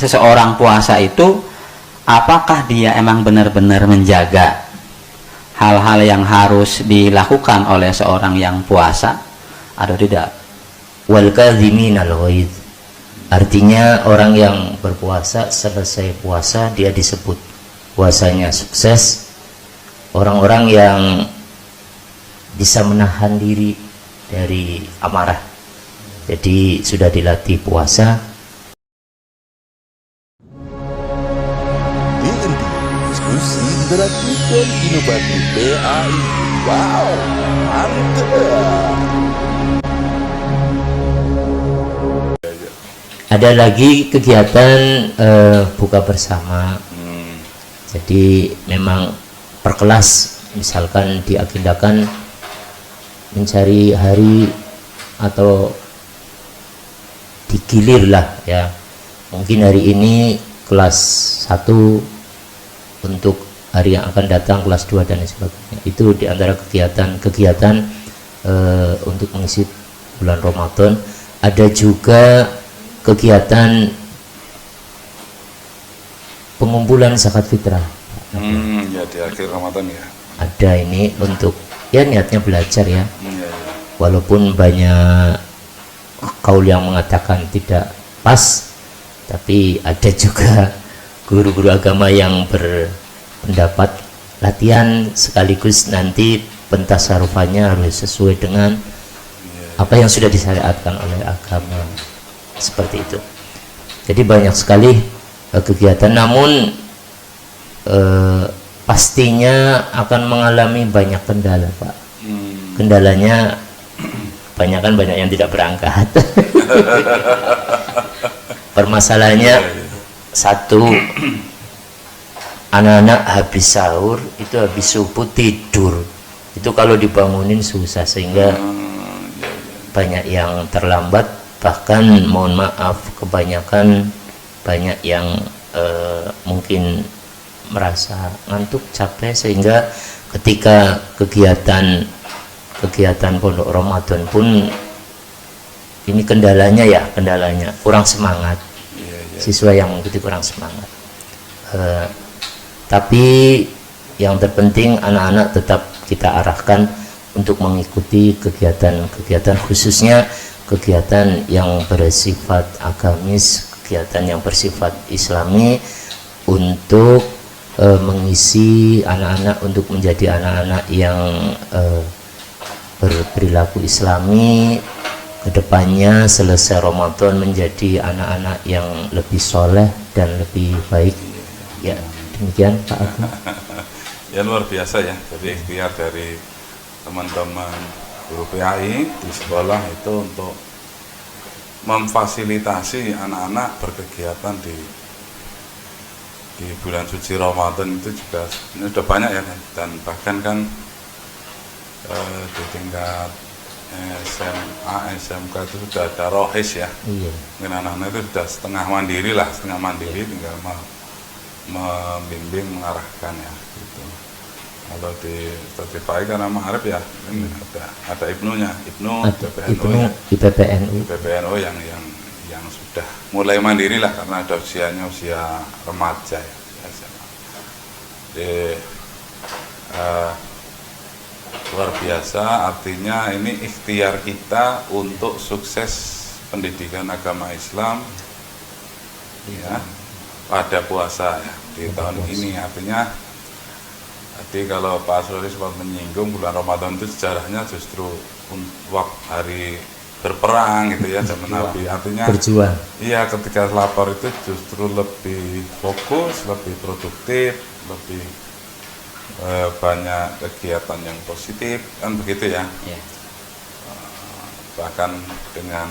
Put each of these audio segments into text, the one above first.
seseorang puasa itu, apakah dia emang benar-benar menjaga hal-hal yang harus dilakukan oleh seorang yang puasa atau tidak? Wal kadhiminal ghaidh, artinya orang yang berpuasa selesai puasa dia disebut puasanya sukses. Orang-orang yang bisa menahan diri dari amarah, jadi sudah dilatih puasa. DND, diskusi interaktif dan inovatif PAI. Wow, mantap. Ada lagi kegiatan buka bersama. Jadi memang per kelas misalkan diagendakan mencari hari atau digilir lah ya. Mungkin hari ini kelas 1, untuk hari yang akan datang kelas 2 dan sebagainya. Itu diantara kegiatan-kegiatan untuk mengisi bulan Ramadan. Ada juga kegiatan pengumpulan zakat fitrah. Ya di akhir Ramadan ya. Ada ini untuk ya niatnya belajar ya. Ya. Walaupun banyak kaul yang mengatakan tidak pas, tapi ada juga guru-guru agama yang berpendapat latihan sekaligus nanti pentasarufannya harus sesuai dengan apa yang sudah disyariatkan oleh agama, seperti itu. Jadi banyak sekali kegiatan, namun pastinya akan mengalami banyak kendala, Pak. Kendalanya banyak yang tidak berangkat. Permasalahannya satu, anak-anak habis sahur itu habis subuh tidur, itu kalau dibangunin susah, sehingga banyak yang terlambat. Bahkan mohon maaf, kebanyakan banyak yang mungkin merasa ngantuk, capek, sehingga ketika kegiatan pondok Ramadan pun ini kendalanya kurang semangat. Siswa yang mengikuti kurang semangat. Tapi yang terpenting anak-anak tetap kita arahkan untuk mengikuti kegiatan khususnya kegiatan yang bersifat agamis, kegiatan yang bersifat islami, untuk mengisi anak-anak untuk menjadi anak-anak yang berperilaku islami, kedepannya selesai Ramadan menjadi anak-anak yang lebih soleh dan lebih baik. Ya, demikian Pak Agung. Ya, luar biasa ya. Jadi ikhtiar dari teman-teman guru PAI di sekolah itu untuk memfasilitasi anak-anak berkegiatan di bulan suci Ramadan itu juga ini sudah banyak ya, dan bahkan kan di tingkat SMA, SMK itu sudah ada rohis ya. Mungkin anak-anak itu sudah setengah mandiri, tinggal membimbing, mengarahkan ya gitu. Kalau di PAI karena Ma'arif ya, ini ada Ibnu IPPNU yang sudah mulai mandiri lah, karena ada usia remaja ya. Jadi luar biasa, artinya ini ikhtiar kita untuk sukses pendidikan agama Islam ya pada puasa ya di tahun ini. Artinya tadi kalau Pak Asrori sempat menyinggung bulan Ramadan itu sejarahnya justru hari berperang gitu ya, zaman Nabi. Artinya berjuang. Iya, ketika lapar itu justru lebih fokus, lebih produktif, lebih banyak kegiatan yang positif, kan begitu ya. Bahkan dengan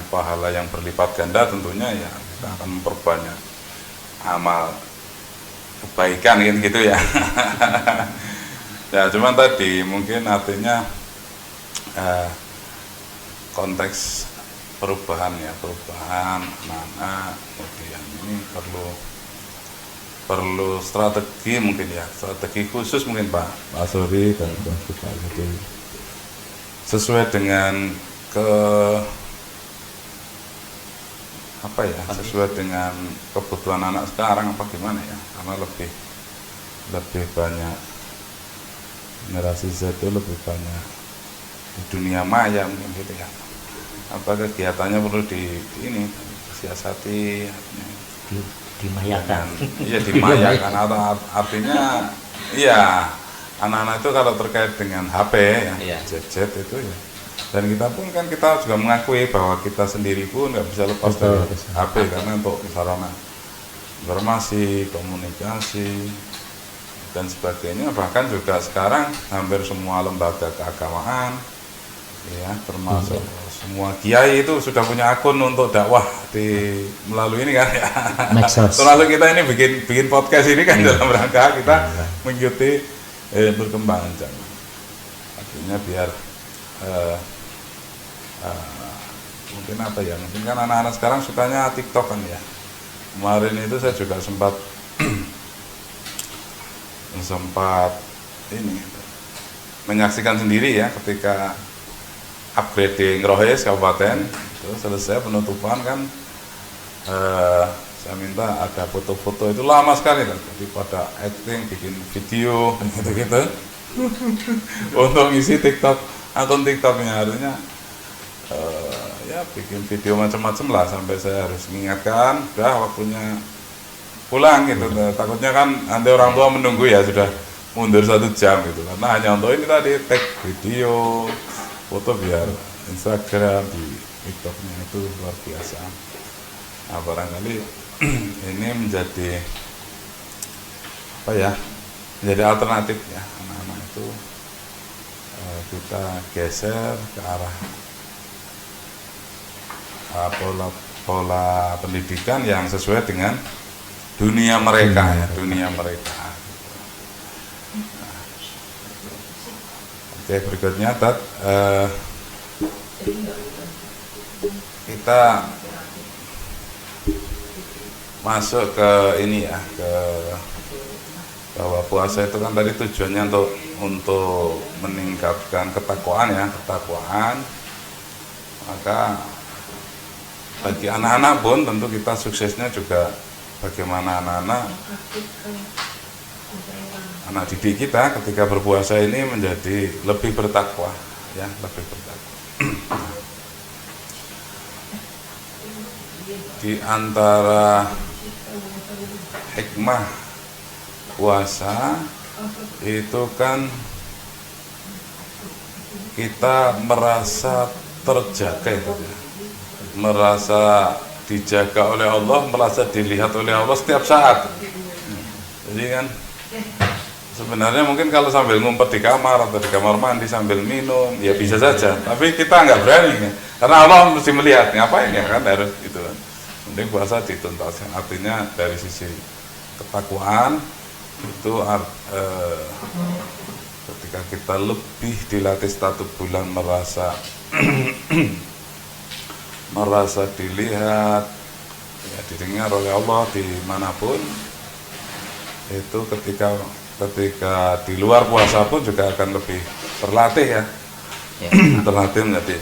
pahala yang berlipat ganda tentunya ya, kita akan memperbanyak amal kebaikan gitu ya. Ya, cuman tadi mungkin artinya konteks perubahan anak-anak, kemudian ini perlu strategi mungkin ya, strategi khusus mungkin Pak Asrori dan Pak Kita, jadi sesuai dengan apa ya, sesuai dengan kebutuhan anak sekarang apa gimana ya, karena lebih banyak generasi Z itu lebih banyak di dunia maya mungkin gitu ya. Apa kegiatannya perlu ini siasati, dimayakan. Iya dimayakan, artinya iya anak-anak itu kalau terkait dengan HP ya, Iya. gadget itu ya. Dan kita pun kan kita juga mengakui bahwa kita sendiri pun nggak bisa lepas dari HP karena untuk sarana informasi, komunikasi dan sebagainya. Bahkan juga sekarang hampir semua lembaga keagamaan ya, termasuk semua kiai itu sudah punya akun untuk dakwah melalui ini kan ya. Termasuk kita ini bikin podcast ini kan dalam rangka kita mengikuti perkembangan zaman. Artinya biar mungkin apa ya, mungkin kan anak-anak sekarang sukanya TikTok kan ya. Kemarin itu saya juga sempat ini menyaksikan sendiri ya, ketika upgrading Rohes Kabupaten itu selesai penutupan kan, saya minta ada foto-foto, itu lama sekali kan, jadi pada acting, bikin video gitu-gitu untuk ngisi TikTok, akun TikToknya. Artinya ya bikin video macam-macam lah, sampai saya harus mengingatkan udah waktunya pulang gitu. Takutnya kan nanti orang tua menunggu ya, sudah mundur 1 jam gitu, karena hanya untuk ini tadi tag video foto biar Instagram, di TikToknya itu luar biasa. Nah barangkali ini menjadi apa ya, menjadi alternatif ya, anak-anak itu kita geser ke arah pola pendidikan yang sesuai dengan dunia mereka ya, dunia mereka. Oke, berikutnya kita masuk ke ini ya, ke bahwa puasa itu kan tadi tujuannya untuk meningkatkan ketakwaan ya, ketakwaan. Maka bagi anak-anak pun tentu kita suksesnya juga bagaimana anak didik kita ketika berpuasa ini menjadi lebih bertakwa ya, lebih bertakwa. Di antara hikmah puasa itu kan kita merasa terjaga itu ya, merasa dijaga oleh Allah, merasa dilihat oleh Allah setiap saat. Jadi kan sebenarnya mungkin kalau sambil ngumpet di kamar atau di kamar mandi sambil minum ya bisa saja, tapi kita nggak berani ya, karena Allah mesti melihat, ngapain ya kan, harus gitu kan. Mending puasa dituntaskan. Artinya dari sisi ketakwaan itu ketika kita lebih dilatih 1 bulan merasa dilihat ya, didengar oleh Allah dimanapun, itu ketika di luar puasa pun juga akan lebih terlatih ya, terlatih menjadi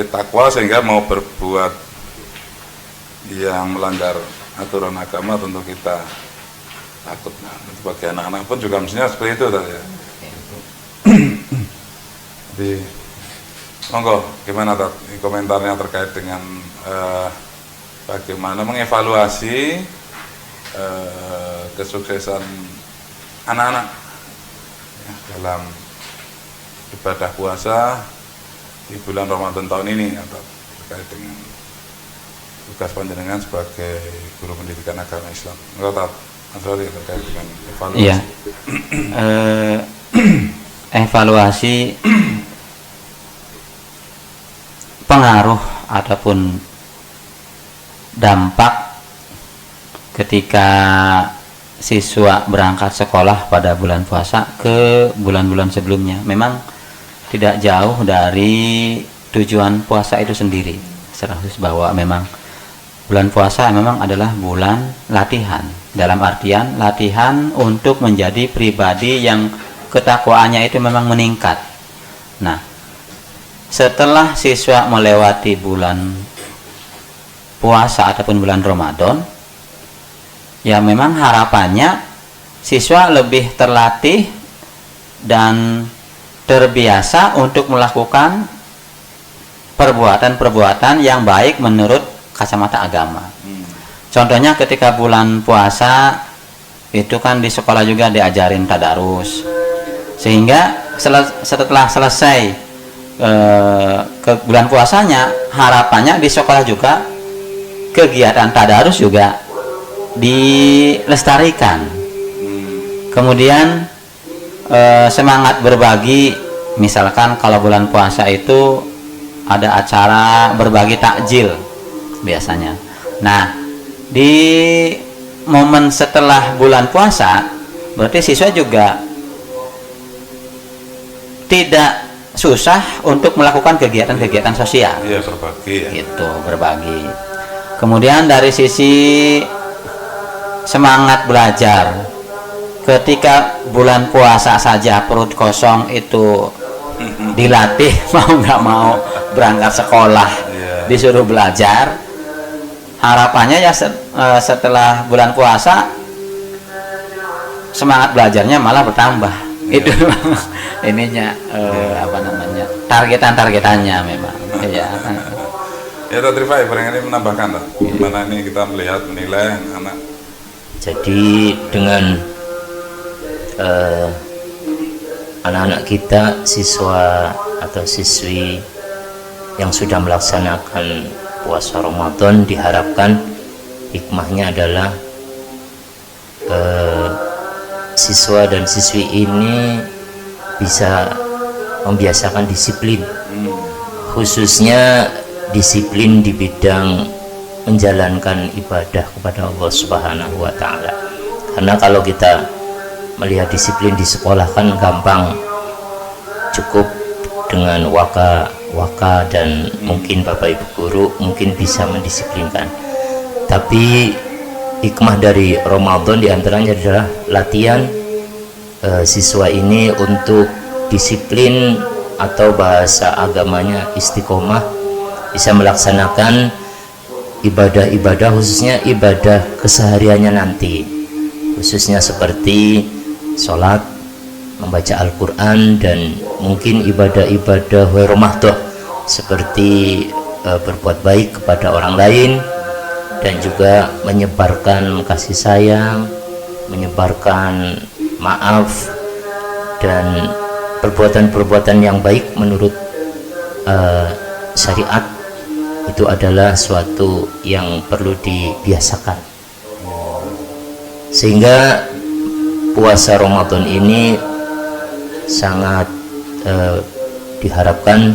takwa, sehingga mau berbuat yang melanggar aturan agama tentu kita takut. Nah, bagi anak-anak pun juga mestinya seperti itu tadi ya. Jadi monggo gimana komentarnya terkait dengan bagaimana mengevaluasi kesuksesan anak-anak ya, dalam ibadah puasa di bulan Ramadan tahun ini, atau terkait dengan tugas panjenengan sebagai guru pendidikan agama Islam. Enggak terkait dengan evaluasi. Iya. Evaluasi pengaruh ataupun dampak ketika siswa berangkat sekolah pada bulan puasa ke bulan-bulan sebelumnya memang tidak jauh dari tujuan puasa itu sendiri, secara khusus bahwa memang bulan puasa memang adalah bulan latihan, dalam artian latihan untuk menjadi pribadi yang ketakwaannya itu memang meningkat. Nah, setelah siswa melewati bulan puasa ataupun bulan Ramadan, ya memang harapannya siswa lebih terlatih dan terbiasa untuk melakukan perbuatan-perbuatan yang baik menurut kacamata agama. Contohnya ketika bulan puasa itu kan di sekolah juga diajarin tadarus, sehingga setelah selesai ke bulan puasanya, harapannya di sekolah juga kegiatan tadarus juga dilestarikan. Kemudian semangat berbagi, misalkan kalau bulan puasa itu ada acara berbagi takjil biasanya. Nah, di momen setelah bulan puasa berarti siswa juga tidak susah untuk melakukan kegiatan-kegiatan sosial. Iya, berbagi ya. Gitu, berbagi. Kemudian dari sisi semangat belajar, ketika bulan puasa saja perut kosong itu dilatih mau nggak mau berangkat sekolah, disuruh belajar, harapannya ya setelah bulan puasa semangat belajarnya malah bertambah. Itu ininya apa namanya, targetannya memang ya. Ya, Dr. Rifai barangkali menambahkan gimana ini kita melihat menilai anak. Jadi dengan anak-anak kita, siswa atau siswi yang sudah melaksanakan puasa Ramadan, diharapkan hikmahnya adalah siswa dan siswi ini bisa membiasakan disiplin, khususnya disiplin di bidang menjalankan ibadah kepada Allah Subhanahu wa Ta'ala. Karena kalau kita melihat disiplin di sekolah kan gampang, cukup dengan waka dan mungkin Bapak Ibu guru mungkin bisa mendisiplinkan. Tapi hikmah dari Ramadan diantaranya adalah latihan siswa ini untuk disiplin, atau bahasa agamanya istiqomah, bisa melaksanakan ibadah-ibadah, khususnya ibadah kesehariannya nanti, khususnya seperti sholat, membaca Al-Quran, dan mungkin ibadah-ibadah Ramadan seperti berbuat baik kepada orang lain, dan juga menyebarkan kasih sayang, menyebarkan maaf, dan perbuatan-perbuatan yang baik menurut syariat. Itu adalah suatu yang perlu dibiasakan, sehingga puasa Ramadan ini sangat diharapkan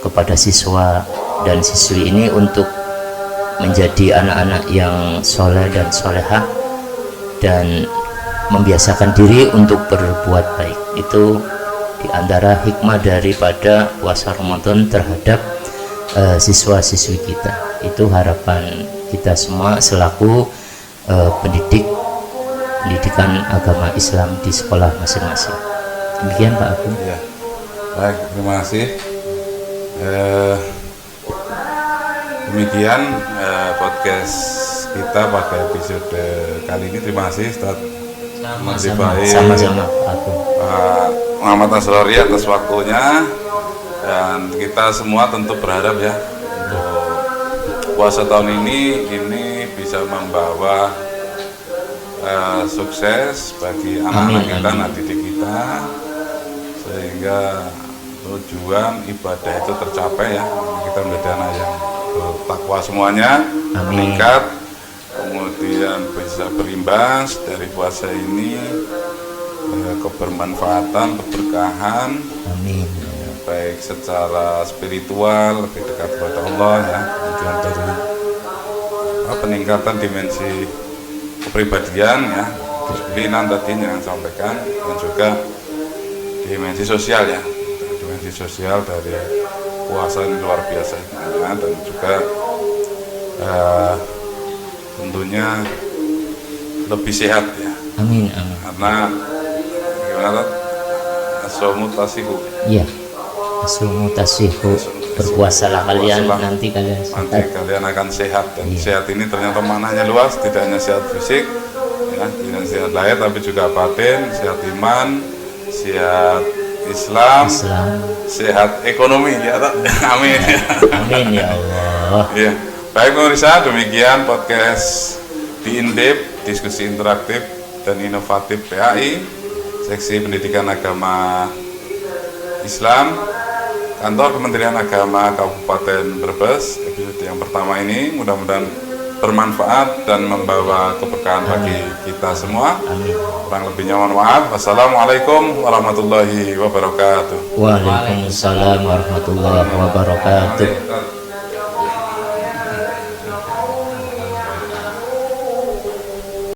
kepada siswa dan siswi ini untuk menjadi anak-anak yang soleh dan solehah, dan membiasakan diri untuk berbuat baik. Itu diantara hikmah daripada puasa Ramadan terhadap siswa-siswi kita. Itu harapan kita semua selaku pendidikan agama Islam di sekolah masing-masing. Demikian Pak Agung. Ya. Baik, terima kasih. Demikian podcast kita pada episode kali ini. Terima kasih Ustaz Sama-sama Pak Agung. Pak Muhammad Nasrori atas waktunya, dan kita semua tentu berharap ya untuk puasa tahun ini bisa membawa sukses bagi anak-anak kita, anak didik kita, sehingga tujuan ibadah itu tercapai ya. Kita menjadi anak yang bertakwa semuanya, meningkat, kemudian bisa berimbas dari puasa ini kebermanfaatan, keberkahan, baik secara spiritual, lebih dekat kepada Allah ya, kemudian dari peningkatan dimensi kepribadian ya, disiplinan tadi yang sampaikan, dan juga dimensi sosial ya, dimensi sosial dari puasa ini luar biasa ya, dan juga tentunya lebih sehat ya. Amin. Karena gimana tuh? As-saumu tasihu. Iya. As-saumu tasihu berpuasalah kalian, Berpuasalah. nanti kalian Nanti sehat. kalian akan sehat, dan Iya. sehat ini ternyata maknanya luas, tidak hanya sehat fisik, ya, tidak sehat lahir, tapi juga batin, sehat iman, sehat Islam, sehat ekonomi, ya tak? Amin. Amin ya Allah. Ya, baik pemirsa, demikian podcast di Indip, diskusi interaktif dan inovatif PAI, seksi pendidikan agama Islam, kantor Kementerian Agama Kabupaten Brebes. Episode yang pertama ini mudah-mudahan bermanfaat dan membawa keberkahan bagi kita semua. Kurang lebihnya mohon maaf. Wassalamualaikum warahmatullahi wabarakatuh. Waalaikumsalam warahmatullahi wabarakatuh.